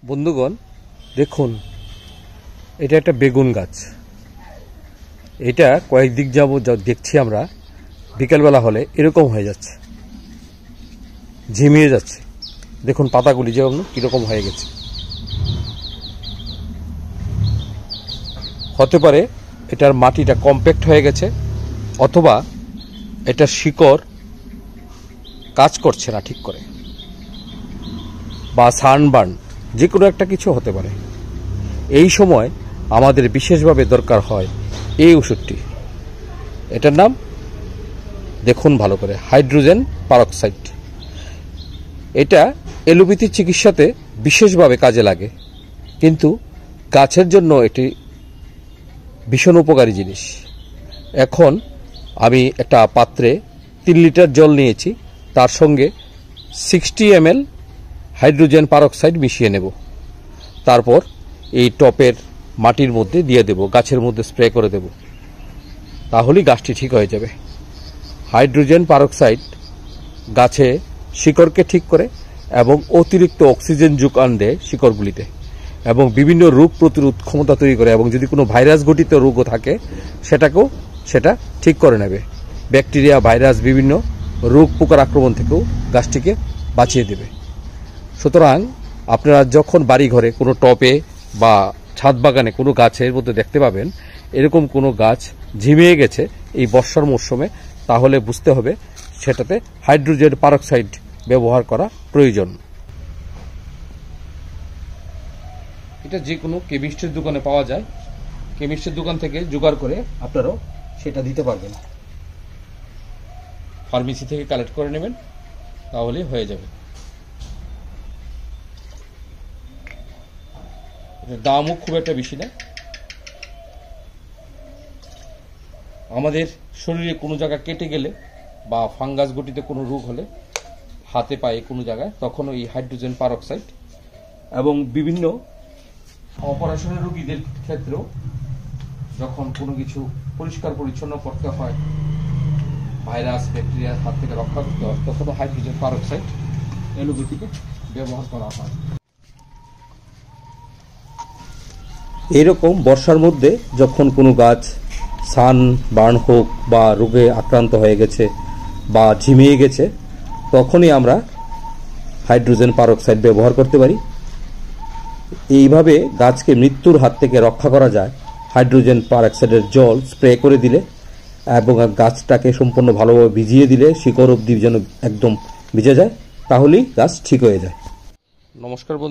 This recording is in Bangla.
বন্ধুগণ দেখুন, এটা একটা বেগুন গাছ। এটা কয়েকদিন যাবত দেখছি আমরা, বিকেলবেলা হলে এরকম হয়ে যাচ্ছে, ঝিমিয়ে যাচ্ছে। দেখুন পাতাগুলি যেমন কীরকম হয়ে গেছে। হতে পারে এটার মাটিটা কম্প্যাক্ট হয়ে গেছে, অথবা এটার শিকড় কাজ করছে না ঠিক করে, বা সানবার্ন, যে কোনো একটা কিছু হতে পারে। এই সময় আমাদের বিশেষভাবে দরকার হয় এই ওষুধটি। এটার নাম দেখুন ভালো করে, হাইড্রোজেন পারক্সাইড। এটা এলোপ্যাথি চিকিৎসাতে বিশেষভাবে কাজে লাগে, কিন্তু গাছের জন্য এটি ভীষণ উপকারী জিনিস। এখন আমি একটা পাত্রে 3 লিটার জল নিয়েছি, তার সঙ্গে 60 ml হাইড্রোজেন পারক্সাইড মিশিয়ে নেব। তারপর এই টপের মাটির মধ্যে দিয়ে দেব, গাছের মধ্যে স্প্রে করে দেব, তাহলেই গাছটি ঠিক হয়ে যাবে। হাইড্রোজেন পারক্সাইড গাছে শিকড়কে ঠিক করে এবং অতিরিক্ত অক্সিজেন যোগান দেয় শিকড়গুলিতে, এবং বিভিন্ন রোগ প্রতিরোধ ক্ষমতা তৈরি করে, এবং যদি কোনো ভাইরাস ঘটিত রোগও থাকে সেটা ঠিক করে নেবে। ব্যাকটেরিয়া, ভাইরাস, বিভিন্ন রোগ পোকার আক্রমণ থেকেও গাছটিকে বাঁচিয়ে দেবে। সুতরাং আপনারা যখন বাড়ি ঘরে কোনো টপে বা ছাদ বাগানে কোনো গাছের মধ্যে দেখতে পাবেন এরকম কোনো গাছ ঝিমিয়ে গেছে এই বর্ষার মরশুমে, তাহলে বুঝতে হবে সেটাতে হাইড্রোজেন পারক্সাইড ব্যবহার করা প্রয়োজন। এটা যে কোনো কেমিস্টের দোকানে পাওয়া যায়, কেমিস্টের দোকান থেকে জোগাড় করে আপনারাও সেটা দিতে পারবেন। ফার্মেসি থেকে কালেক্ট করে নেবেন, তাহলেই হয়ে যাবে। দামও খুব একটা বেশি না। আমাদের শরীরে কোনো জায়গা কেটে গেলে বা ফাঙ্গাস গঠিত কোনো রোগ হলে, হাতে পায়ে কোনো জায়গায়, তখন এই হাইড্রোজেন পারক্সাইড, এবং বিভিন্ন অপারেশনের রোগীদের ক্ষেত্রেও যখন কোনো কিছু পরিষ্কার পরিচ্ছন্ন করতে হয়, ভাইরাস ব্যাকটেরিয়ার হাত থেকে রক্ষা করতে হয়, তখনও হাইড্রোজেন পারক্সাইড এলোপ্যাথিতে ব্যবহার করা হয়। এরকম বর্ষার মধ্যে যখন কোনো গাছ সানবার্ন হোক বা রোগে আক্রান্ত হয়ে গেছে বা ঝিমিয়ে গেছে, তখনই আমরা হাইড্রোজেন পারক্সাইড ব্যবহার করতে পারি। এইভাবে গাছকে মৃত্যুর হাত থেকে রক্ষা করা যায় হাইড্রোজেন পারক্সাইডের জল স্প্রে করে দিলে, এবং গাছটাকে সম্পূর্ণ ভালোভাবে ভিজিয়ে দিলে, শিকড় অবধি যেন একদম ভিজে যায়, তাহলেই গাছ ঠিক হয়ে যায়। নমস্কার বন্ধু।